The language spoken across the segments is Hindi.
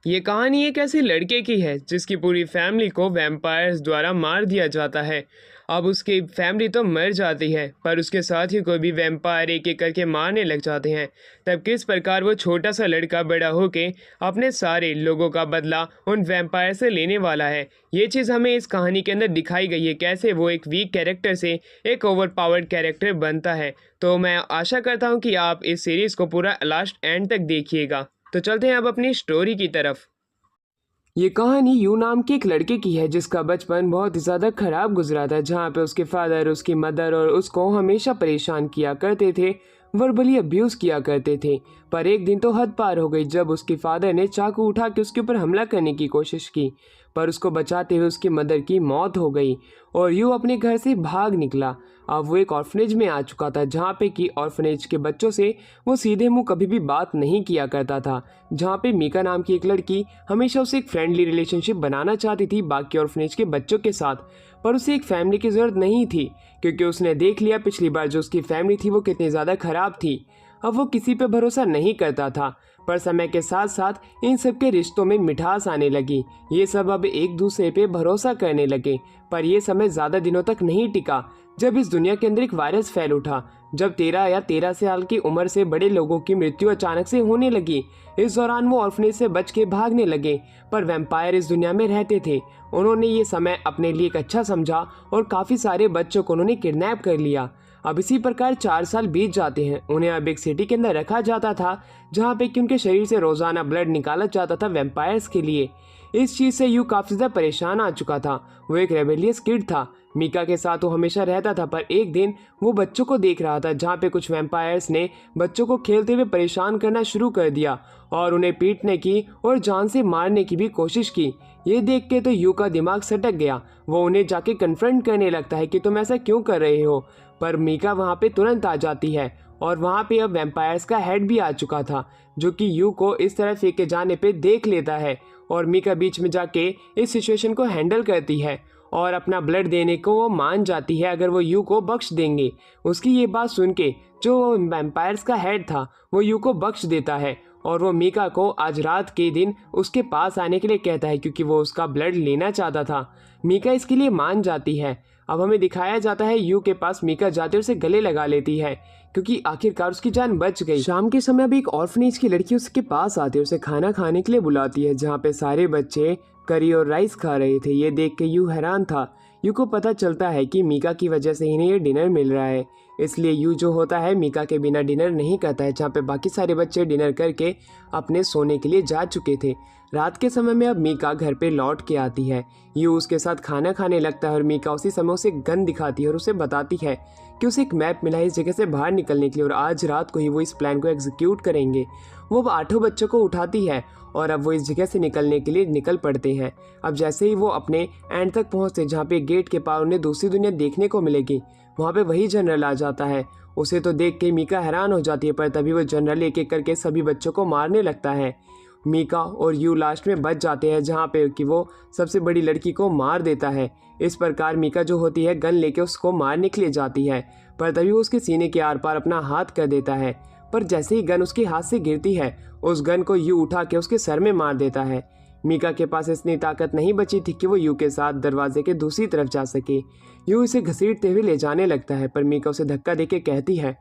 ये कहानी एक ऐसे लड़के की है जिसकी पूरी फैमिली को वैम्पायर्स द्वारा मार दिया जाता है। अब उसकी फैमिली तो मर जाती है पर उसके साथियों को भी वैम्पायर एक एक करके मारने लग जाते हैं। तब किस प्रकार वो छोटा सा लड़का बड़ा होके अपने सारे लोगों का बदला उन वैम्पायर से लेने वाला है। ये चीज़ हमें इस कहानी के अंदर दिखाई गई है, कैसे वो एक वीक कैरेक्टर से एक ओवर पावर्ड कैरेक्टर बनता है। तो मैं आशा करता हूँ कि आप इस सीरीज़ को पूरा लास्ट एंड तक देखिएगा। तो चलते हैं अब अपनी स्टोरी की तरफ। ये कहानी यू नाम के एक लड़के की है जिसका बचपन बहुत ही ज़्यादा खराब गुजरा था, जहाँ पे उसके फादर, उसकी मदर और उसको हमेशा परेशान किया करते थे, वर्बली अब्यूज़ किया करते थे। पर एक दिन तो हद पार हो गई जब उसके फादर ने चाकू उठा के उसके ऊपर हमला करने की कोशिश की, पर उसको बचाते हुए उसकी मदर की मौत हो गई और यू अपने घर से भाग निकला। अब वो एक ऑर्फनेज में आ चुका था, जहाँ पे कि ऑर्फनेज के बच्चों से वो सीधे मुंह कभी भी बात नहीं किया करता था। जहाँ पे मीका नाम की एक लड़की हमेशा उसे एक फ्रेंडली रिलेशनशिप बनाना चाहती थी बाकी ऑर्फनेज के बच्चों के साथ, पर उसे एक फैमिली की ज़रूरत नहीं थी क्योंकि उसने देख लिया पिछली बार जो उसकी फैमिली थी वो कितनी ज़्यादा ख़राब थी। अब वो किसी पे भरोसा नहीं करता था, पर समय के साथ साथ इन सब के रिश्तों में मिठास आने लगी। ये सब अब एक दूसरे पे भरोसा करने लगे, पर यह समय ज़्यादा दिनों तक नहीं टिका जब इस दुनिया के अंदर एक वायरस फैल उठा। जब 13 साल की उम्र से बड़े लोगों की मृत्यु अचानक से होने लगी। इस दौरान वो ऑर्फनेज से बच के भागने लगे, पर वैम्पायर इस दुनिया में रहते थे। उन्होंने ये समय अपने लिए एक अच्छा समझा और काफ़ी सारे बच्चों को उन्होंने किडनैप कर लिया। अब इसी प्रकार 4 साल बीत जाते हैं। उन्हें अब एक सिटी के अंदर रखा जाता था जहाँ पे कि उनके शरीर से रोज़ाना ब्लड निकाला जाता था वैम्पायर्स के लिए। इस चीज़ से यू काफ़ी ज़्यादा परेशान आ चुका था। वो एक रेबेलियस किड था, मीका के साथ वो हमेशा रहता था, पर एक दिन वो बच्चों को देख रहा था जहाँ पे कुछ वैम्पायर्स ने बच्चों को खेलते हुए परेशान करना शुरू कर दिया और उन्हें पीटने की और जान से मारने की भी कोशिश की। ये देख के तो यू का दिमाग सटक गया। वो उन्हें जाके कन्फ्रंट करने लगता है कि तुम ऐसा क्यों कर रहे हो, पर मीका वहाँ पे तुरंत आ जाती है और वहाँ पे अब वैम्पायर्स का हेड भी आ चुका था जो कि यू को इस तरह फेंके जाने पे देख लेता है और मीका बीच में जाके इस सिचुएशन को हैंडल करती है और अपना ब्लड देने को वो मान जाती है अगर वो यू को बख्श देंगे। उसकी ये बात सुन के जो वैम्पायर्स का हेड था वो यू को बख्श देता है और वो मीका को आज रात के दिन उसके पास आने के लिए कहता है क्योंकि वो उसका ब्लड लेना चाहता था। मीका इसके लिए मान जाती है। अब हमें दिखाया जाता है यू के पास मीका जाते उसे गले लगा लेती है क्योंकि आखिरकार उसकी जान बच गई। शाम के समय अभी एक ऑर्फनेज की लड़की उसके पास आती है, उसे खाना खाने के लिए बुलाती है जहाँ पे सारे बच्चे करी और राइस खा रहे थे। ये देख के यू हैरान था। यू को पता चलता है कि मीका की वजह से इन्हें ये डिनर मिल रहा है, इसलिए यू जो होता है मीका के बिना डिनर नहीं करता है। जहाँ पे बाकी सारे बच्चे डिनर करके अपने सोने के लिए जा चुके थे। रात के समय में अब मीका घर पे लौट के आती है। यू उसके साथ खाना खाने लगता है और मीका उसी समय उसे गन दिखाती है और उसे बताती है कि उसे एक मैप मिला है इस जगह से बाहर निकलने के लिए और आज रात को ही वो इस प्लान को एग्जीक्यूट करेंगे। वो अब 8 बच्चों को उठाती है और अब वो इस जगह से निकलने के लिए निकल पड़ते हैं। अब जैसे ही वो अपने एंड तक पहुंचते जहाँ पे गेट के पार उन्हें दूसरी दुनिया देखने को मिलेगी, वहाँ पे वही जनरल आ जाता है। उसे तो देख के मीका हैरान हो जाती है, पर तभी वो जनरल एक एक करके सभी बच्चों को मारने लगता है। मीका और यू लास्ट में बच जाते हैं जहाँ पे कि वो सबसे बड़ी लड़की को मार देता है। इस प्रकार मीका जो होती है गन लेके उसको मारने के लिए जाती है, पर तभी वो उसके सीने के आर पार अपना हाथ कर देता है। पर जैसे ही गन उसके हाथ से गिरती है उस गन को यू उठा के उसके सर में मार देता है। मीका के पास इतनी ताकत नहीं बची थी कि वो यू के साथ दरवाजे के दूसरी तरफ जा सके। यू इसे घसीटते हुए ले जाने लगता है, पर मीका उसे धक्का देके कहती है,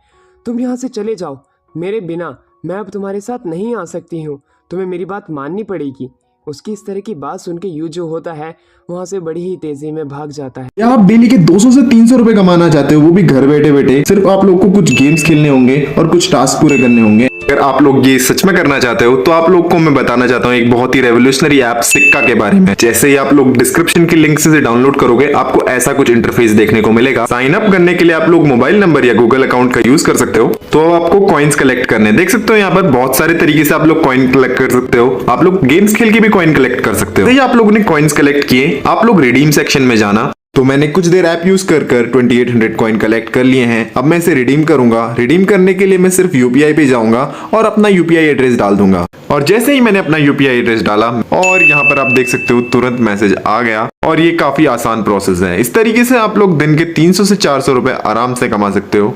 तुम यहाँ से चले जाओ, मेरे बिना मैं अब तुम्हारे साथ नहीं आ सकती हूँ, तुम्हें मेरी बात माननी पड़ेगी। उसकी इस तरह की बात सुन के यू जो होता है वहाँ से बड़ी ही तेजी में भाग जाता है। या आप डेली के 200 से 300 रुपए कमाना चाहते हो, वो भी घर बैठे बैठे। सिर्फ आप लोग को कुछ गेम्स खेलने होंगे और कुछ टास्क पूरे करने होंगे। अगर आप लोग ये सच में करना चाहते हो तो आप लोग को मैं बताना चाहता हूँ एक बहुत ही रेवोल्यूशनरी ऐप सिक्का के बारे में। जैसे ही आप लोग डिस्क्रिप्शन की लिंक से डाउनलोड करोगे आपको ऐसा कुछ इंटरफेस देखने को मिलेगा। साइन अप करने के लिए आप लोग मोबाइल नंबर या गूगल अकाउंट का यूज कर सकते हो। तो आपको कॉइन्स कलेक्ट करने देख सकते हो, यहाँ पर बहुत सारे तरीके से आप लोग कॉइन कलेक्ट कर सकते हो। आप लोग गेम्स खेल के भी कॉइन कलेक्ट कर सकते हो। आप लोगों ने कॉइन्स कलेक्ट किए, आप लोग रिडीम सेक्शन में जाना। तो मैंने कुछ देर ऐप यूज कर 2800 कॉइन कलेक्ट कर लिए हैं। अब मैं इसे रिडीम करूंगा। रिडीम करने के लिए मैं सिर्फ यूपीआई पे जाऊंगा और अपना यूपीआई एड्रेस डाल दूंगा। और जैसे ही मैंने अपना यूपीआई एड्रेस डाला और यहाँ पर आप देख सकते हो तुरंत मैसेज आ गया। और ये काफी आसान प्रोसेस है। इस तरीके से आप लोग दिन के 300 से 400 रुपए आराम से कमा सकते हो।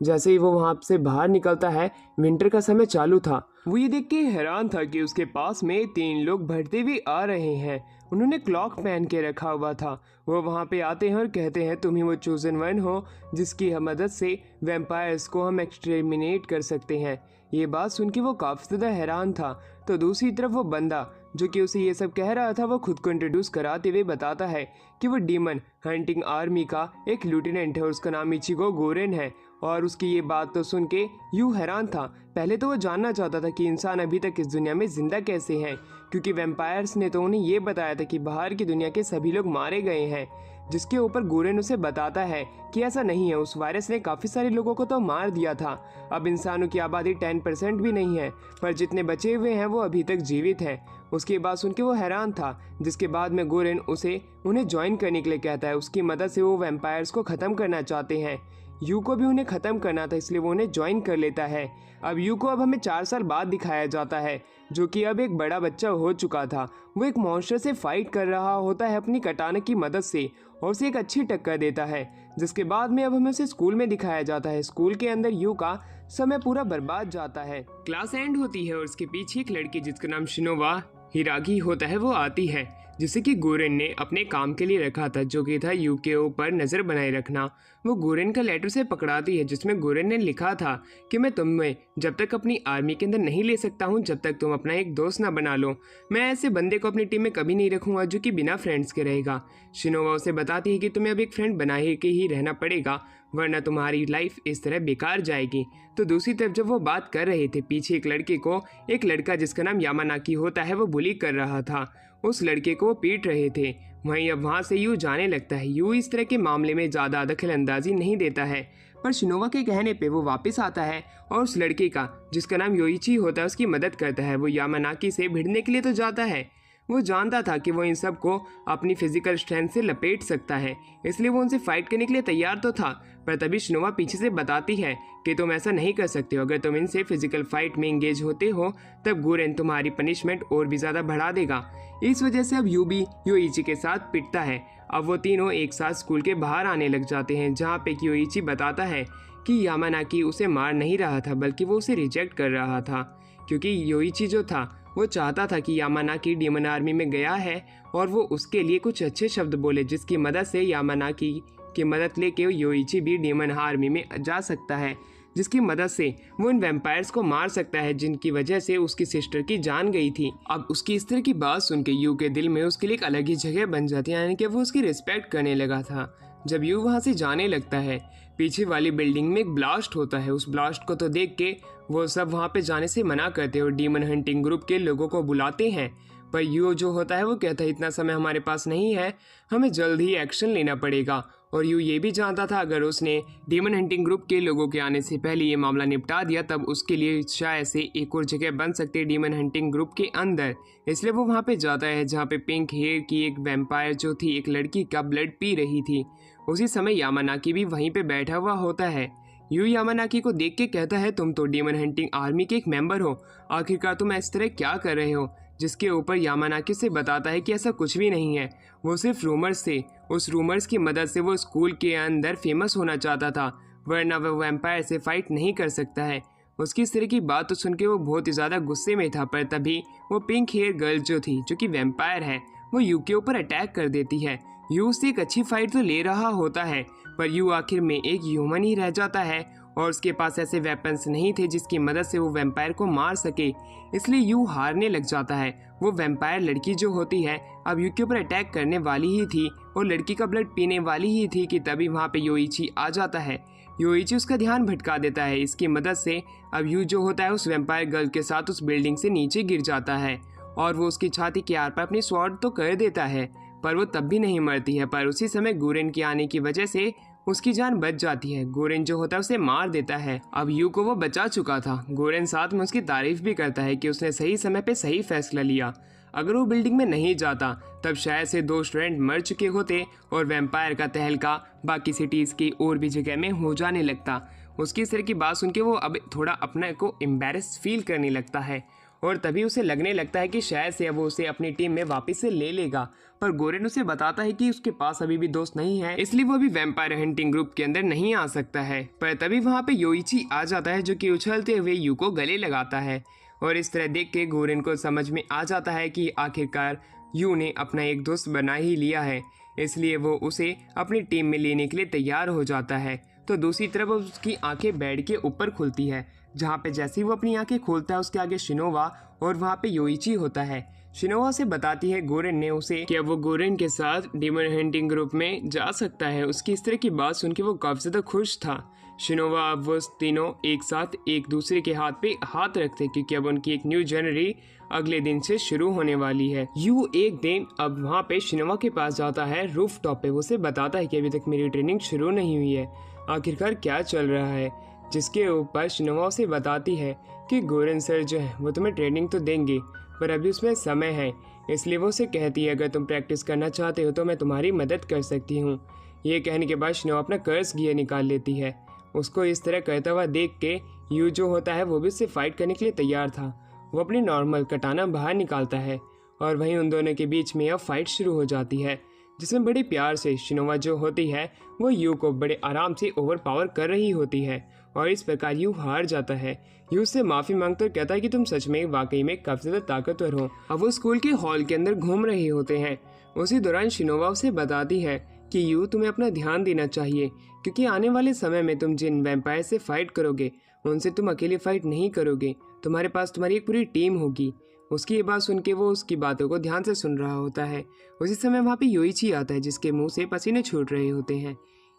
जैसे ही वो वहाँ से बाहर निकलता है, विंटर का समय चालू था। वो ये देख के हैरान था कि उसके पास में 3 लोग बढ़ते हुए आ रहे हैं। उन्होंने क्लॉक पहन के रखा हुआ था। वो वहाँ पे आते हैं और कहते हैं तुम ही वो चोजन वन हो जिसकी मदद से वैम्पायर्स को हम एक्सटर्मिनेट कर सकते हैं। ये बात सुन के वो काफ़ी ज़्यादा हैरान था। तो दूसरी तरफ वो बंदा जो कि उसे ये सब कह रहा था, वो खुद को इंट्रोड्यूस कराते हुए बताता है कि वो डीमन हंटिंग आर्मी का एक लेफ्टिनेंट है और उसका नाम इचिगो गोरेन है। और उसकी ये बात तो सुन के यू हैरान था। पहले तो वो जानना चाहता था कि इंसान अभी तक इस दुनिया में जिंदा कैसे हैं, क्योंकि वैम्पायर्स ने तो उन्हें ये बताया था कि बाहर की दुनिया के सभी लोग मारे गए हैं। जिसके ऊपर गोरेन उसे बताता है कि ऐसा नहीं है, उस वायरस ने काफ़ी सारे लोगों को तो मार दिया था। अब इंसानों की आबादी 10% भी नहीं है, पर जितने बचे हुए हैं वो अभी तक जीवित हैं। उसकी बात सुन के वो हैरान था, जिसके बाद में गोरेन उन्हें ज्वाइन करने के लिए कहता है। उसकी मदद से वो वैम्पायर्स को ख़त्म करना चाहते हैं। यू को भी उन्हें ख़त्म करना था, इसलिए वो उन्हें ज्वाइन कर लेता है। अब यू को अब हमें 4 साल बाद दिखाया जाता है, जो कि अब एक बड़ा बच्चा हो चुका था। वो एक मॉन्स्टर से फाइट कर रहा होता है अपनी कटाना की मदद से, और उसे एक अच्छी टक्कर देता है। जिसके बाद में अब हमें उसे स्कूल में दिखाया जाता है। स्कूल के अंदर यू का समय पूरा बर्बाद जाता है। क्लास एंड होती है और उसके पीछे एक लड़की जिसका नाम शिनोवा हिरागी होता है वो आती है, जिसे कि गोरेन ने अपने काम के लिए रखा था, जो कि था यू के ऊपर नज़र बनाए रखना। वो गोरेन का लेटर से पकड़ाती है, जिसमें गोरेन ने लिखा था कि मैं तुम्हें जब तक अपनी आर्मी के अंदर नहीं ले सकता हूँ जब तक तुम अपना एक दोस्त ना बना लो। मैं ऐसे बंदे को अपनी टीम में कभी नहीं रखूँगा जो कि बिना फ्रेंड्स के रहेगा। शिनोवा उसे बताती है कि तुम्हें अब एक फ्रेंड बना के ही रहना पड़ेगा, वरना तुम्हारी लाइफ इस तरह बेकार जाएगी। तो दूसरी तरफ जब वो बात कर रहे थे, पीछे एक लड़के को एक लड़का जिसका नाम यामानाकी होता है वो बुली कर रहा था। उस लड़के को वो पीट रहे थे। वहीं अब वहाँ से यू जाने लगता है। यू इस तरह के मामले में ज़्यादा दखल अंदाजी नहीं देता है, पर शिनोवा के कहने पे वो वापस आता है और उस लड़के का जिसका नाम योइची होता है उसकी मदद करता है। वो यामानाकी से भिड़ने के लिए तो जाता है। वो जानता था कि वो इन सब को अपनी फिजिकल स्ट्रेंथ से लपेट सकता है, इसलिए वो उनसे फाइट करने के लिए तैयार तो था। पर तभी शिनोवा पीछे से बताती है कि तुम ऐसा नहीं कर सकते हो। अगर तुम इनसे फिजिकल फाइट में इंगेज होते हो तब गोरेन तुम्हारी पनिशमेंट और भी ज़्यादा बढ़ा देगा। इस वजह से अब यू भी योइची के साथ पिटता है। अब वो तीनों एक साथ स्कूल के बाहर आने लग जाते हैं, जहाँ पे योइची बताता है कि यामानाकी उसे मार नहीं रहा था बल्कि वो उसे रिजेक्ट कर रहा था, क्योंकि योइची जो था वो चाहता था कि यामानाकी डीमन आर्मी में गया है और वो उसके लिए कुछ अच्छे शब्द बोले, जिसकी मदद से यामानाकी की मदद लेके योइची भी डीमन आर्मी में जा सकता है, जिसकी मदद से वो इन वैम्पायर्स को मार सकता है जिनकी वजह से उसकी सिस्टर की जान गई थी। अब उसकी इस तरह की बात सुन के यू के दिल में उसके लिए एक अलग ही जगह बन जाती है, यानी कि वो उसकी रिस्पेक्ट करने लगा था। जब यू वहाँ से जाने लगता है, पीछे वाली बिल्डिंग में एक ब्लास्ट होता है। उस ब्लास्ट को तो देख के वो सब वहाँ पे जाने से मना करते हैं और डीमन हंटिंग ग्रुप के लोगों को बुलाते हैं। पर यू जो होता है वो कहता है इतना समय हमारे पास नहीं है, हमें जल्द ही एक्शन लेना पड़ेगा। और यू ये भी जानता था अगर उसने डीमन हंटिंग ग्रुप के लोगों के आने से पहले ये मामला निपटा दिया तब उसके लिए शायद से एक और जगह बन सकती है डीमन हंटिंग ग्रुप के अंदर। इसलिए वो वहाँ पे जाता है जहाँ पे पिंक हेयर की एक वैम्पायर जो थी एक लड़की का ब्लड पी रही थी। उसी समय यामानाकी भी वहीं पे बैठा हुआ होता है। यू यामानाकी को देख के कहता है तुम तो डीमन हंटिंग आर्मी के एक मेंबर हो, आखिरकार तुम इस तरह क्या कर रहे हो। जिसके ऊपर यामानाकी से बताता है कि ऐसा कुछ भी नहीं है, वो सिर्फ रूमर्स थे। उस रूमर्स की मदद से वो स्कूल के अंदर फेमस होना चाहता था, वरना वह वैम्पायर से फाइट नहीं कर सकता है। उसकी इस तरह की बात तो सुन के वो बहुत ही ज़्यादा गुस्से में था, पर तभी वो पिंक हेयर गर्ल जो थी जो कि वैम्पायर है वो यू के ऊपर अटैक कर देती है। यू उससे एक अच्छी फाइट तो ले रहा होता है, पर यू आखिर में एक ह्यूमन ही रह जाता है और उसके पास ऐसे वेपन्स नहीं थे जिसकी मदद से वो वैम्पायर को मार सके, इसलिए यू हारने लग जाता है। वो वैम्पायर लड़की जो होती है अब यू के ऊपर अटैक करने वाली ही थी और लड़की का ब्लड पीने वाली ही थी कि तभी वहाँ पे योइची आ जाता है। योइची उसका ध्यान भटका देता है। इसकी मदद से अब यू जो होता है उस वैम्पायर गर्ल के साथ उस बिल्डिंग से नीचे गिर जाता है और वो उसकी छाती के आर पर अपनी स्वॉर्ड तो कर देता है, पर वो तब भी नहीं मरती है। पर उसी समय गोरेन के आने की वजह से उसकी जान बच जाती है। गोरेन जो होता है उसे मार देता है। अब यू को वो बचा चुका था। गोरेन साथ में उसकी तारीफ भी करता है कि उसने सही समय पे सही फैसला लिया। अगर वो बिल्डिंग में नहीं जाता तब शायद से 2 स्टूडेंट मर चुके होते और वैम्पायर का तहलका बाकी सिटीज़ की और भी जगह में हो जाने लगता। उसकी इस तरह की बात सुन के वो अब थोड़ा अपने को एम्बैरेस फील करने लगता है और तभी उसे लगने लगता है कि शायद से अब वो उसे अपनी टीम में वापस से ले लेगा। पर गोरेन उसे बताता है कि उसके पास अभी भी दोस्त नहीं है, इसलिए वो अभी वैम्पायर हंटिंग ग्रुप के अंदर नहीं आ सकता है। पर तभी वहाँ पे योइची आ जाता है जो कि उछलते हुए यू को गले लगाता है। और इस तरह देख के गोरेन को समझ में आ जाता है कि आखिरकार यू ने अपना एक दोस्त बना ही लिया है, इसलिए वो उसे अपनी टीम में लेने के लिए तैयार हो जाता है। तो दूसरी तरफ उसकी आंखें बेड के ऊपर खुलती है, जहाँ पे जैसे ही वो अपनी आंखें खोलता है उसके आगे शिनोवा और वहाँ पे योइची होता है। शिनोवा से बताती है गोरेन ने उसे कि अब वो गोरेन के साथ डीमन हंटिंग ग्रुप में जा सकता है। उसकी इस तरह की बात सुन के वो काफी ज्यादा खुश था। शिनोवा अब वो तीनों एक साथ एक दूसरे के हाथ पे हाथ रखते क्योंकि अब उनकी एक न्यू जनवरी अगले दिन से शुरू होने वाली है। यू एक दिन अब वहाँ पे शिनोवा के पास जाता है रूफ टॉप पे। वो उसे बताता है कि अभी तक मेरी ट्रेनिंग शुरू नहीं हुई है, आखिरकार क्या चल रहा है। जिसके ऊपर शिनोवा उसे बताती है कि गोरेन सर जो है वो तुम्हें ट्रेनिंग तो देंगे पर अभी उसमें समय है, इसलिए वो उसे कहती है अगर तुम प्रैक्टिस करना चाहते हो तो मैं तुम्हारी मदद कर सकती हूँ। ये कहने के बाद शिनोवा अपना कर्स गियर निकाल लेती है। उसको इस तरह करता हुआ देख के यू जो होता है वो भी उससे फाइट करने के लिए तैयार था। वो अपनी नॉर्मल कटाना बाहर निकालता है और वहीं उन दोनों के बीच में अब फाइट शुरू हो जाती है, जिसमें बड़े प्यार से शिनोवा जो होती है वो यू को बड़े आराम से ओवर पावर कर रही होती है और इस प्रकार यू हार जाता है। यू उससे माफ़ी मांगकर कहता है कि तुम सच में वाकई में काफ़ी ज़्यादा ताकतवर हो। अब वो स्कूल के हॉल के अंदर घूम रहे होते हैं। उसी दौरान शिनोवा उसे बताती है कि यू तुम्हें अपना ध्यान देना चाहिए क्योंकि आने वाले समय में तुम जिन वैम्पायर से फाइट करोगे उनसे तुम अकेले फाइट नहीं करोगे, तुम्हारे पास तुम्हारी एक पूरी टीम होगी। उसकी ये बात सुन के वो उसकी बातों को ध्यान से सुन रहा होता है। उसी समय वहाँ पे योइची आता है जिसके मुंह से पसीने छूट रहे होते हैं।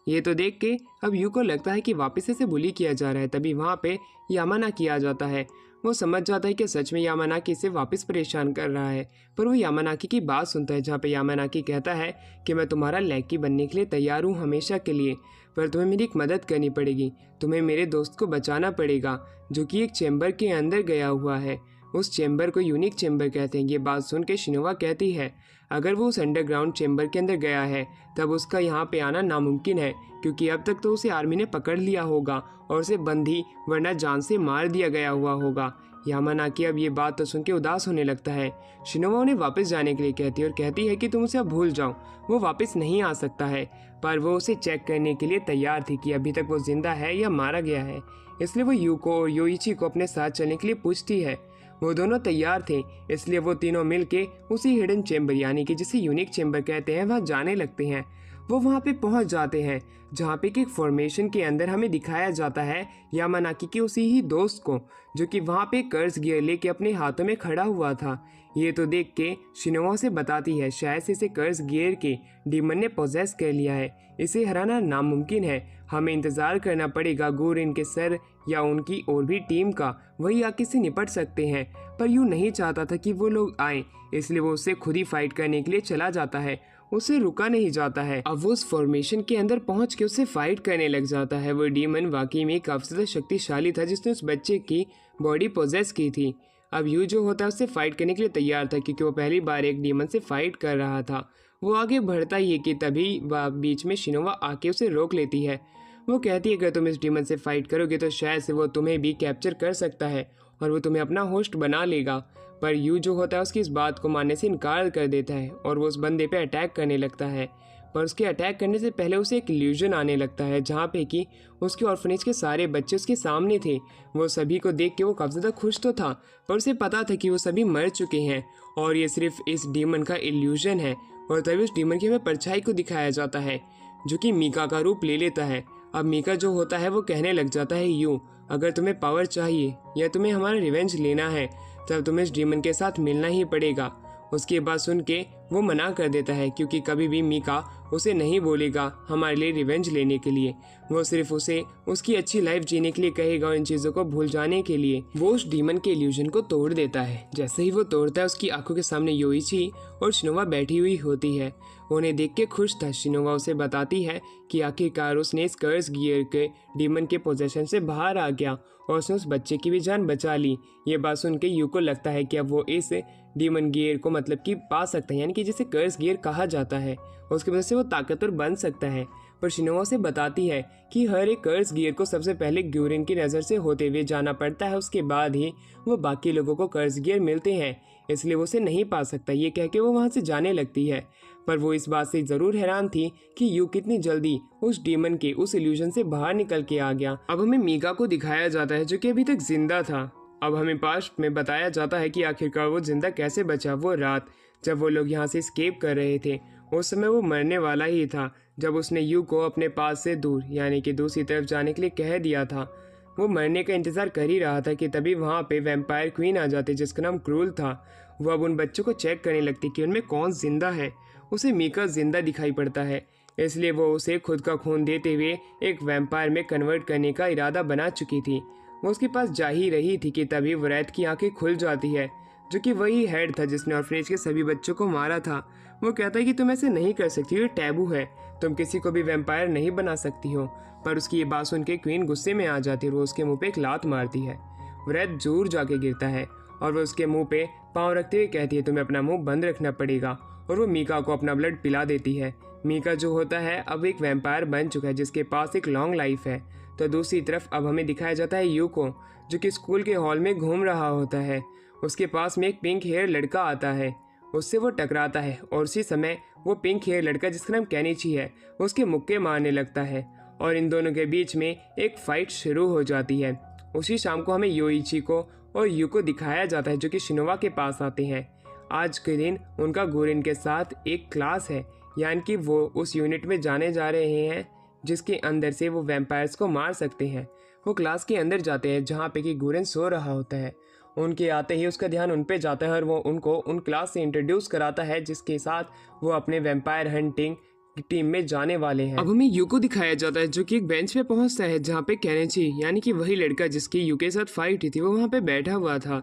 ये तो देख के अब यू को लगता है कि वापस से बुली किया जा रहा है। तभी वहाँ पे यामानाकी आ जाता है। वो समझ जाता है कि सच में यामानाकी इसे वापस परेशान कर रहा है, पर वो यामानाकी की बात सुनता है जहाँ पे यामानाकी कहता है कि मैं तुम्हारा लैकी बनने के लिए तैयार हूँ हमेशा के लिए, पर तुम्हें मेरी एक मदद करनी पड़ेगी। तुम्हें मेरे दोस्त को बचाना पड़ेगा जो कि एक चैम्बर के अंदर गया हुआ है। उस चैम्बर को यूनिक चैम्बर कहते हैं। ये बात सुन के शिनोवा कहती है अगर वो उस अंडरग्राउंड चैम्बर के अंदर गया है तब उसका यहाँ पे आना नामुमकिन है क्योंकि अब तक तो उसे आर्मी ने पकड़ लिया होगा और उसे बंदी वरना जान से मार दिया गया हुआ होगा। यामानाकी अब ये बात तो सुन के उदास होने लगता है। शिनोवा उन्हें वापस जाने के लिए कहती है और कहती है कि तुम उसे अब भूल जाओ, वो वापस नहीं आ सकता है। पर वो उसे चेक करने के लिए तैयार थी कि अभी तक वो जिंदा है या मारा गया है, इसलिए वो यू को और योइची को अपने साथ चलने के लिए पूछती है। वो दोनों तैयार थे, इसलिए वो तीनों मिलके उसी हिडन चेम्बर यानी कि जिसे यूनिक चेम्बर कहते हैं वहाँ जाने लगते हैं। वो वहाँ पे पहुँच जाते हैं जहाँ पे कि एक फॉर्मेशन के अंदर हमें दिखाया जाता है यामानाकी के उसी ही दोस्त को जो कि वहाँ पे कर्स गियर लेके अपने हाथों में खड़ा हुआ था। ये तो देख के शिनोवा से बताती है शायद से इसे कर्स गियर के डीमन ने पोजेस कर लिया है, इसे हराना नामुमकिन है। हमें इंतज़ार करना पड़ेगा गोरेन के सर या उनकी और भी टीम का, वही आके से निपट सकते हैं। पर यूँ नहीं चाहता था कि वो लोग आए, इसलिए वो उससे खुद ही फाइट करने के लिए चला जाता है। उसे रुका नहीं जाता है। अब वो उस फॉर्मेशन के अंदर पहुंच के उससे फाइट करने लग जाता है। वो डीमन वाकई में काफी ज्यादा शक्तिशाली था जिसने उस बच्चे की बॉडी पोजेस की थी। अब यू जो होता है उससे फाइट करने के लिए तैयार था क्योंकि वो पहली बार एक डीमन से फाइट कर रहा था। वो आगे बढ़ता ही है कि तभी वह बीच में शिनोवा आके उसे रोक लेती है। वो कहती है अगर तुम इस डीमन से फाइट करोगे तो शायद से वो तुम्हें भी कैप्चर कर सकता है और वो तुम्हें अपना होस्ट बना लेगा। पर यू जो होता है उसकी इस बात को मानने से इनकार कर देता है और वो उस बंदे पे अटैक करने लगता है। पर उसके अटैक करने से पहले उसे एक इल्यूजन आने लगता है जहाँ पे कि उसके ऑर्फनेज के सारे बच्चे उसके सामने थे। वो सभी को देख के वो काफ़ी ज़्यादा खुश तो था, पर उसे पता था कि वो सभी मर चुके हैं और ये सिर्फ इस डीमन का इल्यूजन है। और तभी उस डीमन की हमें परछाई को दिखाया जाता है जो कि मीका का रूप ले लेता है। अब मीका जो होता है वो कहने लग जाता है यू अगर तुम्हें पावर चाहिए या तुम्हें हमारा रिवेंज लेना है तब तुम्हें इस डीमन के साथ मिलना ही पड़ेगा। उसकी बात सुन के वो मना कर देता है क्योंकि कभी भी मीका उसे नहीं बोलेगा हमारे लिए रिवेंज लेने के लिए। वो सिर्फ उसे उसकी अच्छी लाइफ जीने के लिए कहेगा और इन चीज़ों को भूल जाने के लिए। वो उस डीमन के इल्यूजन को तोड़ देता है। जैसे ही वो तोड़ता है उसकी आंखों के सामने योइची और शिनोवा बैठी हुई होती है। उन्हें देख के खुश था। शिनोवा उसे बताती है कि आखिरकार उसने इस कर्स गियर के डीमन के पोजेशन से बाहर आ गया और उसने उस बच्चे की भी जान बचा ली। ये बात सुन के यू को लगता है कि अब वो इस डीमन गियर को मतलब कि पा सकता है, यानी कि जिसे कर्स गियर कहा जाता है, उसकी वजह से वो ताकतवर बन सकता है। पर शिनोवा से बताती है कि हर एक कर्स गियर को सबसे पहले ग्यूरिन की नज़र से होते हुए जाना पड़ता है, उसके बाद ही वो बाकी लोगों को कर्स गियर मिलते हैं, इसलिए वो उसे नहीं पा सकता। ये कह के वो वहाँ से जाने लगती है, पर वो इस बात से ज़रूर हैरान थी कि यू कितनी जल्दी उस डीमन के उस इल्यूजन से बाहर निकल के आ गया। अब हमें मीका को दिखाया जाता है जो कि अभी तक जिंदा था। अब हमें पास्ट में बताया जाता है कि आखिरकार वो जिंदा कैसे बचा। वो रात जब वो लोग यहाँ से एस्केप कर रहे थे उस समय वो मरने वाला ही था, जब उसने यू को अपने पास से दूर यानी कि दूसरी तरफ जाने के लिए कह दिया था। वो मरने का इंतज़ार कर ही रहा था कि तभी वहाँ पे वैम्पायर क्वीन आ जाती जिसका नाम क्रूल था। वो अब उन बच्चों को चेक करने लगती कि उनमें कौन जिंदा है। उसे मीका जिंदा दिखाई पड़ता है, इसलिए वो उसे खुद का खून देते हुए एक वैम्पायर में कन्वर्ट करने का इरादा बना चुकी थी। वो उसके पास जा ही रही थी कि तभी वरैत की आंखें खुल जाती है, जो कि वही हेड था जिसने ऑर्फनेज के सभी बच्चों को मारा था। वो कहता है कि तुम ऐसे नहीं कर सकती हो, ये टैबू है, तुम किसी को भी वैम्पायर नहीं बना सकती हो। पर उसकी ये बात सुन के क्वीन गुस्से में आ जाती है और वो उसके मुंह पे एक लात मारती है। वरैत जोर जाके गिरता है और वो उसके मुंह पे पाँव रखते हुए कहती है तुम्हें अपना मुंह बंद रखना पड़ेगा, और वो मीका को अपना ब्लड पिला देती है। मीका जो होता है अब एक वैम्पायर बन चुका है जिसके पास एक लॉन्ग लाइफ है। तो दूसरी तरफ अब हमें दिखाया जाता है यू को, जो कि स्कूल के हॉल में घूम रहा होता है। उसके पास में एक पिंक हेयर लड़का आता है, उससे वो टकराता है और उसी समय वो पिंक हेयर लड़का जिसका नाम केनिची है उसके मुक्के मारने लगता है और इन दोनों के बीच में एक फाइट शुरू हो जाती है। उसी शाम को हमें योइची को और यू को दिखाया जाता है जो कि शिनोवा के पास आते हैं। आज के दिन उनका गुरिन के साथ एक क्लास है, यानी कि वो उस यूनिट में जाने जा रहे हैं जिसके अंदर से वो वैम्पायर्स को मार सकते हैं। वो क्लास के अंदर जाते हैं जहाँ पे कि गुरिन सो रहा होता है। उनके आते ही उसका ध्यान उन पे जाता है और वो उनको उन क्लास से इंट्रोड्यूस कराता है जिसके साथ वो अपने वैम्पायर हंटिंग टीम में जाने वाले हैं। अब हमें यू को दिखाया जाता है जो कि एक बेंच पे पहुंचता है जहाँ पे केनिची यानी कि वही लड़का जिसकी यू के साथ फाइट हुई थी वो वहाँ पे बैठा हुआ था।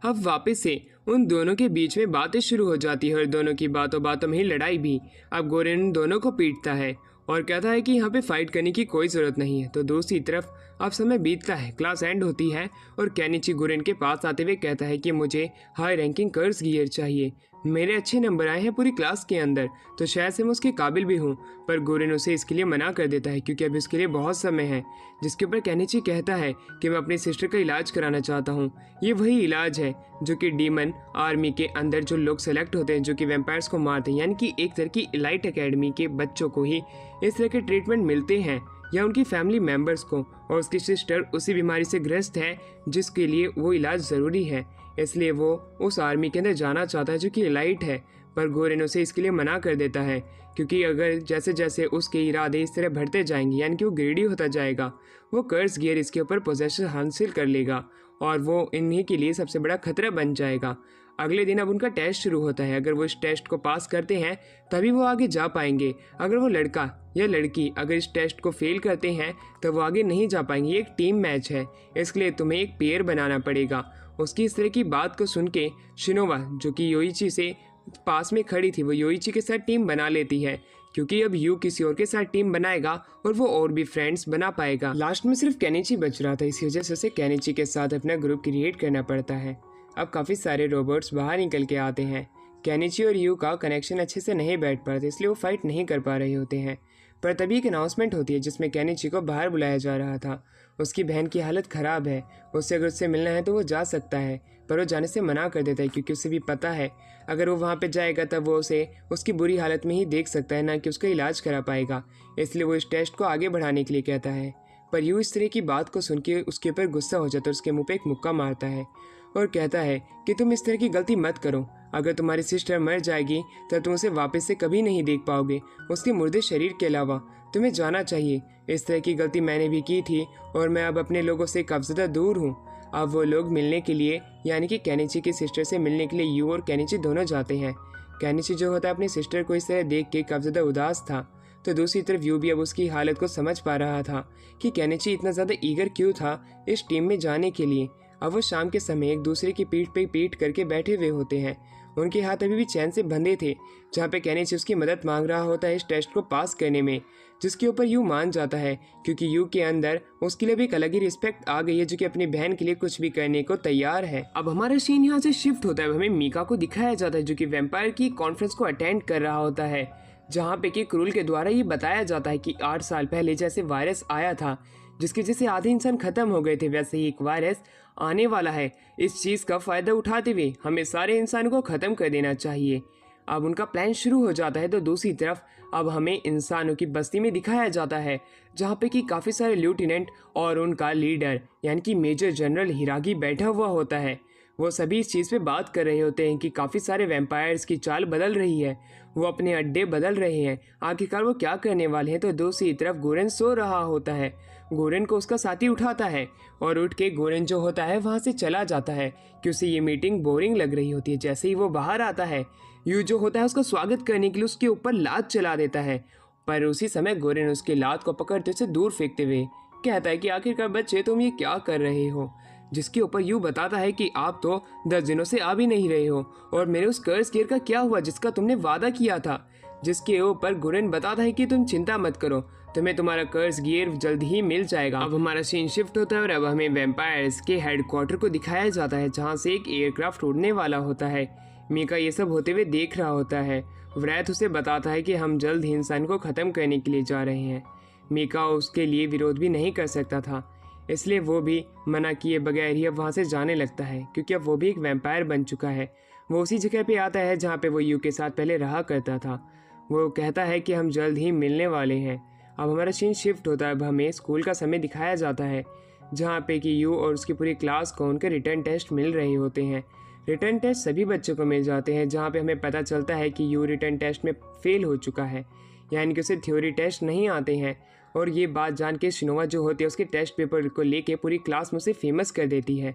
अब वापस से उन दोनों के बीच में बातें शुरू हो जाती है और दोनों की बातों बातों में ही लड़ाई भी। अब गोरेन दोनों को पीटता है और कहता है कि यहाँ पे फाइट करने की कोई ज़रूरत नहीं है। तो दूसरी तरफ अब समय बीतता है, क्लास एंड होती है और केनिची गुरेन के पास आते हुए कहता है कि मुझे हाई रैंकिंग कर्स गियर चाहिए, मेरे अच्छे नंबर आए हैं पूरी क्लास के अंदर, तो शायद से मैं उसके काबिल भी हूँ। पर गुरेन उसे इसके लिए मना कर देता है क्योंकि अभी उसके लिए बहुत समय है। जिसके ऊपर केनिची कहता है कि मैं अपनी सिस्टर का इलाज कराना चाहता हूँ। ये वही इलाज है जो कि डीमन आर्मी के अंदर जो लोग सेलेक्ट होते हैं जो कि वैम्पायर्स को मारते हैं, यानी कि एक तरह की एलाइट एकेडमी के बच्चों को ही इस तरह के ट्रीटमेंट मिलते हैं या उनकी फैमिली मेंबर्स को। और उसकी सिस्टर उसी बीमारी से ग्रस्त है जिसके लिए वो इलाज ज़रूरी है, इसलिए वो उस आर्मी के अंदर जाना चाहता है जो कि एलाइट है। पर गोरेन उसे इसके लिए मना कर देता है क्योंकि अगर जैसे जैसे उसके इरादे इस तरह बढ़ते जाएंगे यानी कि वो ग्रेडी होता जाएगा, वो कर्स गियर इसके ऊपर पोजेशन हासिल कर लेगा और वो इन्हीं के लिए सबसे बड़ा खतरा बन जाएगा। अगले दिन अब उनका टेस्ट शुरू होता है। अगर वो इस टेस्ट को पास करते हैं तभी वो आगे जा पाएंगे। अगर वो लड़का या लड़की अगर इस टेस्ट को फेल करते हैं तो वो आगे नहीं जा पाएंगे। ये एक टीम मैच है, इसलिए तुम्हें एक पेयर बनाना पड़ेगा। उसकी इस तरह की बात को सुन के शिनोवा जो कि योइची से पास में खड़ी थी वो योइची के साथ टीम बना लेती है क्योंकि अब यू किसी और के साथ टीम बनाएगा और वो और भी फ्रेंड्स बना पाएगा। लास्ट में सिर्फ केनिची बच रहा था, इसी वजह से उसे केनिची के साथ अपना ग्रुप क्रिएट करना पड़ता है। अब काफ़ी सारे रोबोट्स बाहर निकल के आते हैं। केनिची और यू का कनेक्शन अच्छे से नहीं बैठ पाते इसलिए वो फाइट नहीं कर पा रहे होते हैं। पर तभी एक अनाउंसमेंट होती है जिसमें केनिची को बाहर बुलाया जा रहा था। उसकी बहन की हालत ख़राब है, उससे अगर उससे मिलना है तो वो जा सकता है, पर वो जाने से मना कर देता है क्योंकि उसे भी पता है अगर वो वहाँ पे जाएगा तब वो उसे उसकी बुरी हालत में ही देख सकता है, ना कि उसका इलाज करा पाएगा। इसलिए वो इस टेस्ट को आगे बढ़ाने के लिए कहता है। पर यू इस तरह की बात को सुन के उसके ऊपर गुस्सा हो जाता है, उसके मुंह पे एक मुक्का मारता है और कहता है कि तुम इस तरह की गलती मत करो। अगर तुम्हारी सिस्टर मर जाएगी तो तुम उसे वापस से कभी नहीं देख पाओगे, उसके मुर्दे शरीर के अलावा। तुम्हें जाना चाहिए। इस तरह की गलती मैंने भी की थी और मैं अब अपने लोगों से काफ़ी दूर हूँ। अब वो लोग मिलने के लिए यानी कि केनिची की सिस्टर से मिलने के लिए यू और केनिची दोनों जाते हैं। केनिची जो होता है अपनी सिस्टर को इस तरह देख के काफ़ी ज़्यादा उदास था, तो दूसरी तरफ यू भी अब उसकी हालत को समझ पा रहा था कि केनिची इतना ज़्यादा ईगर क्यों था इस टीम में जाने के लिए। अब वो शाम के समय एक दूसरे की पीठ पे पीठ करके बैठे हुए होते हैं। उनके हाथ अभी भी चैन से बंधे थे, जहाँ पे केनिची उसकी मदद मांग रहा होता है इस टेस्ट को पास करने में, जिसके ऊपर यू मान जाता है क्योंकि यू के अंदर उसके लिए भी एक अलग ही रिस्पेक्ट आ गई है जो कि अपनी बहन के लिए कुछ भी करने को तैयार है। अब हमारा सीन यहाँ से शिफ्ट होता है, हमें मीका को दिखाया जाता है जो कि वैम्पायर की कॉन्फ्रेंस को अटेंड कर रहा होता है। जहाँ पे कि क्रूल के द्वारा ये बताया जाता है कि 8 साल पहले जैसे वायरस आया था जिसकी वजह से आधे इंसान खत्म हो गए थे, वैसे ही एक वायरस आने वाला है। इस चीज़ का फ़ायदा उठाते हुए हमें सारे इंसानों को ख़त्म कर देना चाहिए। अब उनका प्लान शुरू हो जाता है। तो दूसरी तरफ अब हमें इंसानों की बस्ती में दिखाया जाता है जहाँ पे कि काफ़ी सारे लेफ्टिनेंट और उनका लीडर यानी कि मेजर जनरल हिरागी बैठा हुआ होता है। वो सभी इस चीज़ पे बात कर रहे होते हैं कि काफ़ी सारे वैम्पायर्स की चाल बदल रही है, वो अपने अड्डे बदल रहे हैं, आखिरकार वो क्या करने वाले हैं। तो दूसरी तरफ गोरेन सो रहा होता है। गोरेन को उसका साथी उठाता है और उठ के गोरेन जो होता है वहाँ से चला जाता है कि उसे ये मीटिंग बोरिंग लग रही होती है। जैसे ही वो बाहर आता है, यू जो होता है उसका स्वागत करने के लिए उसके ऊपर लात चला देता है, पर उसी समय गोरेन उसकी लात को पकड़ते उसे दूर फेंकते हुए कहता है कि आखिरकार बच्चे तुम ये क्या कर रहे हो। जिसके ऊपर यू बताता है कि आप तो 10 दिनों से आ भी नहीं रहे हो और मेरे उस कर्ज गियर का क्या हुआ जिसका तुमने वादा किया था। जिसके ऊपर गुरेन बताता है कि तुम चिंता मत करो, तुम्हें तुम्हारा कर्ज गियर जल्द ही मिल जाएगा। अब हमारा सीन शिफ्ट होता है और अब हमें वैम्पायर्स के हेडक्वार्टर को दिखाया जाता है जहाँ से एक एयरक्राफ्ट उड़ने वाला होता है। मीका ये सब होते हुए देख रहा होता है। व्रैथ उसे बताता है कि हम जल्द ही इंसान को ख़त्म करने के लिए जा रहे हैं। मीका उसके लिए विरोध भी नहीं कर सकता था, इसलिए वो भी मना किए बगैर ही अब वहाँ से जाने लगता है क्योंकि अब वो भी एक वैम्पायर बन चुका है। वो उसी जगह पे आता है जहाँ पे वो यू के साथ पहले रहा करता था। वो कहता है कि हम जल्द ही मिलने वाले हैं। अब हमारा सीन शिफ्ट होता है। अब हमें स्कूल का समय दिखाया जाता है जहाँ पे कि यू और उसकी पूरी क्लास को उनके रिटर्न टेस्ट मिल रहे होते हैं। रिटर्न टेस्ट सभी बच्चों को मिल जाते हैं जहाँ पे हमें पता चलता है कि यू रिटर्न टेस्ट में फेल हो चुका है, यानी कि उसे थ्योरी टेस्ट नहीं आते हैं। और ये बात जान के शिनोवा जो होती है उसके टेस्ट पेपर को लेके पूरी क्लास में उसे फेमस कर देती है।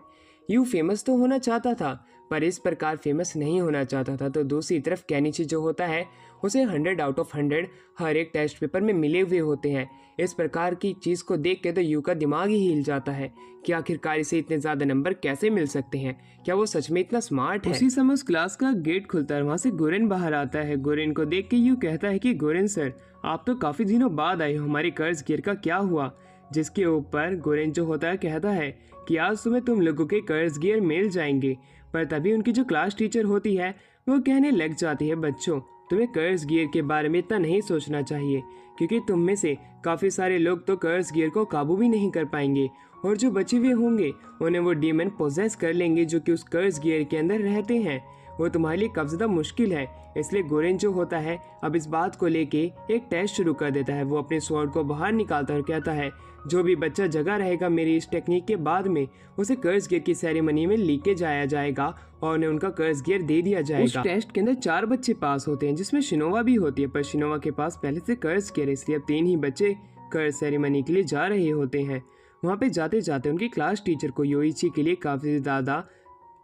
यू फेमस तो होना चाहता था पर इस प्रकार फेमस नहीं होना चाहता था। तो दूसरी तरफ केनिची जो होता है उसे 100 आउट ऑफ 100 हर एक टेस्ट पेपर में मिले हुए होते हैं। इस प्रकार की चीज़ को देख के तो यू का दिमाग ही हिल जाता है कि आखिरकार इसे इतने ज़्यादा नंबर कैसे मिल सकते हैं, क्या वो सच में इतना स्मार्ट है। उसी समय उस क्लास का गेट खुलता है, वहाँ से गोरेन बाहर आता है। गोरेन को देख के यू कहता है कि गोरेन सर आप तो काफ़ी दिनों बाद आए हो, हमारे कर्ज गियर का क्या हुआ। जिसके ऊपर गोरेन जो होता है कहता है कि आज सुबह तुम लोगों के कर्ज गियर मिल जाएंगे। पर तभी उनकी जो क्लास टीचर होती है वो कहने लग जाती है, बच्चों तुम्हें कर्ज गियर के बारे में इतना नहीं सोचना चाहिए क्योंकि तुम में से काफ़ी सारे लोग तो कर्ज गियर को काबू भी नहीं कर पाएंगे और जो बचे हुए होंगे उन्हें वो डीमन पोजेस कर लेंगे जो कि उस कर्ज गियर के अंदर रहते हैं। वो तुम्हारे लिए काफ़ी ज़्यादा मुश्किल है। इसलिए गोरेन जो होता है अब इस बात को लेके एक टेस्ट शुरू कर देता है। वो अपने स्वॉर्ड को बाहर निकालता है और कहता है जो भी बच्चा जगा रहेगा मेरी इस टेक्निक के बाद में उसे कर्ज गियर की सेरेमनी में लेके जाया जाएगा और उन्हें उनका कर्ज गियर दे दिया जाएगा। उस टेस्ट के अंदर 4 बच्चे पास होते हैं जिसमें शिनोवा भी होती है, पर शिनोवा के पास पहले से कर्ज गियर है इसलिए अब 3 ही बच्चे कर्ज सेरेमनी के लिए जा रहे होते हैं। वहाँ पे जाते जाते उनकी क्लास टीचर को योइची के लिए काफ़ी ज़्यादा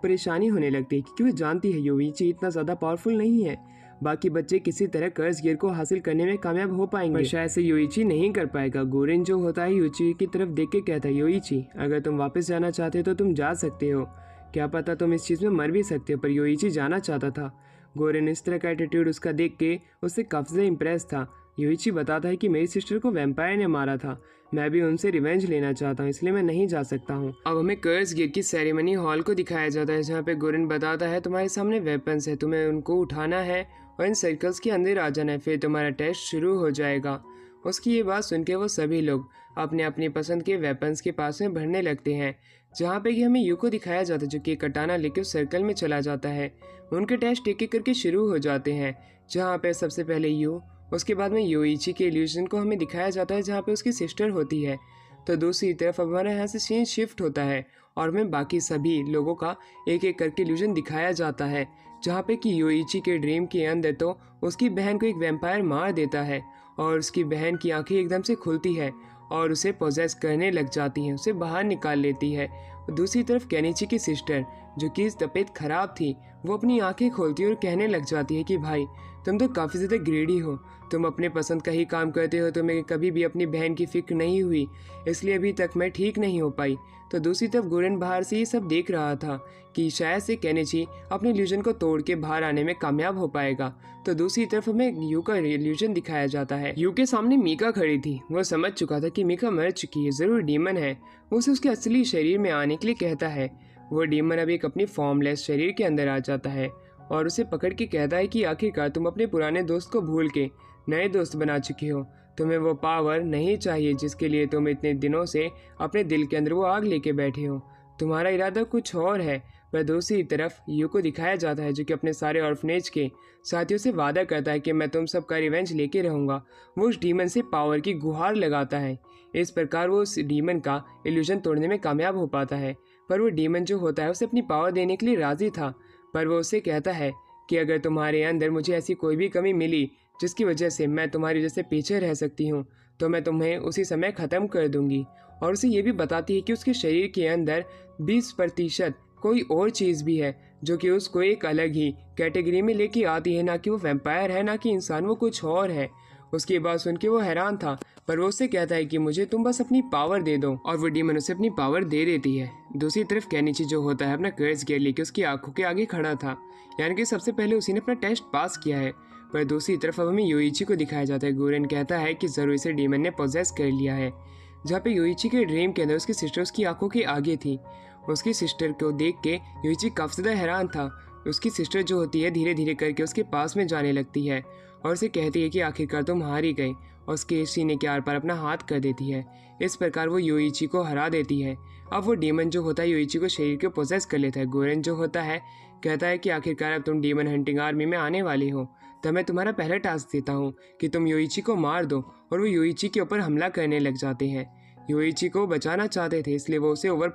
परेशानी होने लगती है क्योंकि वो जानती है योइची इतना ज़्यादा पावरफुल नहीं है, बाकी बच्चे किसी तरह कर्ज गियर को हासिल करने में कामयाब हो पाएंगे पर शायद से योइची नहीं कर पाएगा। गोरेन जो होता है योइची की तरफ देख के कहता है, योइची अगर तुम वापस जाना चाहते हो तो तुम जा सकते हो, क्या पता तुम इस चीज़ में मर भी सकते हो। पर योइची जाना चाहता था। गोरेन इस तरह का एटीट्यूड उसका देख के उससे काफ़ी ज़्यादा इम्प्रेस था। योइची बताता है कि मेरी सिस्टर को वैम्पायर ने मारा था, मैं भी उनसे रिवेंज लेना चाहता हूँ इसलिए मैं नहीं जा सकता हूँ। अब हमें कर्ज गियर की सेरेमनी हॉल को दिखाया जाता है जहाँ पे गोरेन बताता है तुम्हारे सामने वेपन्स है, तुम्हें उनको उठाना है और इन सर्कल्स के अंदर आ जाना है, फिर तुम्हारा टेस्ट शुरू हो जाएगा। उसकी ये बात सुन के वो सभी लोग अपने अपनी पसंद के वेपन्स के पास में भरने लगते हैं जहाँ पे कि हमें यू को दिखाया जाता है जो कि कटाना लेके उस सर्कल में चला जाता है। उनके टेस्ट एक एक करके शुरू हो जाते हैं जहाँ पे सबसे पहले यू, उसके बाद में योइची के इल्यूजन को हमें दिखाया जाता है जहाँ पे उसकी सिस्टर होती है। तो दूसरी तरफ हमारे यहाँ से सीन शिफ्ट होता है और हमें बाकी सभी लोगों का एक एक करके इल्यूजन दिखाया जाता है जहाँ पे कि योइची के ड्रीम के अंदर तो उसकी बहन को एक वैम्पायर मार देता है और उसकी बहन की आंखें एकदम से खुलती है और उसे पोजेस करने लग जाती हैं, उसे बाहर निकाल लेती है। दूसरी तरफ केनिची की सिस्टर जो कि तबीयत खराब थी वो अपनी आंखें खोलती है और कहने लग जाती है कि भाई तुम तो काफ़ी ज़्यादा ग्रेडी हो, तुम अपने पसंद का ही काम करते हो, तुम्हें कभी भी अपनी बहन की फिक्र नहीं हुई, इसलिए अभी तक मैं ठीक नहीं हो पाई। तो दूसरी तरफ गोरेन बाहर से ये सब देख रहा था कि शायद से केनिची अपने इल्यूजन को तोड़ के बाहर आने में कामयाब हो पाएगा। तो दूसरी तरफ हमें यू का इल्यूजन दिखाया जाता है। यू के सामने मीका खड़ी थी, वो समझ चुका था कि मीका मर चुकी है, ज़रूर डीमन है। वो उसे उसके असली शरीर में आने के लिए कहता है। वो डीमन अब एक अपनी फॉर्मलेस शरीर के अंदर आ जाता है और उसे पकड़ के कहता है कि आखिरकार तुम अपने पुराने दोस्त को भूल के नए दोस्त बना चुकी हो। तुम्हें वो पावर नहीं चाहिए जिसके लिए तुम इतने दिनों से अपने दिल के अंदर वो आग लेके बैठे हो। तुम्हारा इरादा कुछ और है। पर दूसरी तरफ यू को दिखाया जाता है जो कि अपने सारे ऑर्फनेज के साथियों से वादा करता है कि मैं तुम सबका रिवेंज लेके रहूँगा। वो उस डीमन से पावर की गुहार लगाता है। इस प्रकार वो उस डीमन का इल्यूजन तोड़ने में कामयाब हो पाता है। पर वो डीमन जो होता है उसे अपनी पावर देने के लिए राज़ी था। पर वो उससे कहता है कि अगर तुम्हारे अंदर मुझे ऐसी कोई भी कमी मिली जिसकी वजह से मैं तुम्हारी वजह से पीछे रह सकती हूँ तो मैं तुम्हें उसी समय ख़त्म कर दूंगी। और उसे ये भी बताती है कि उसके शरीर के अंदर 20% कोई और चीज़ भी है जो कि उसको एक अलग ही कैटेगरी में लेके आती है। ना कि वो वैम्पायर है ना कि इंसान, वो कुछ और है। उसकी बात सुन के वो हैरान था। पर वो उससे कहता है कि मुझे तुम बस अपनी पावर दे दो। और वो डीमन उसे अपनी पावर दे देती है। दूसरी तरफ केनिची जो होता है अपना कर्ज गियर लेके उसकी आंखों के आगे खड़ा था। यानी कि सबसे पहले उसी ने अपना टेस्ट पास किया है। पर दूसरी तरफ अब हमें योइची को दिखाया जाता है। गोरेन कहता है कि ज़रूर इसे डीमन ने पोजेस कर लिया है। जहाँ पे योइची के ड्रीम के अंदर उसकी सिस्टर उसकी आंखों के आगे थी। उसकी सिस्टर को देख के योइची काफ़ी ज़्यादा हैरान था। उसकी सिस्टर जो होती है धीरे धीरे करके उसके पास में जाने लगती है और उसे कहती है कि आखिरकार तुम हार ही गई, और उसके सीने के आर पार अपना हाथ कर देती है। इस प्रकार वो योइची को हरा देती है। अब वो डीमन जो होता है योइची को शरीर को पोजेस कर लेता है। गोरेन जो होता है कहता है कि आखिरकार अब तुम डीमन हंटिंग आर्मी में आने वाली हो, तो मैं तुम्हारा पहला टास्क देता हूँ कि तुम योइची को मार दो। और वो योइची के ऊपर हमला करने लग जाते हैं। योइची को बचाना चाहते थे इसलिए वो उसे ओवर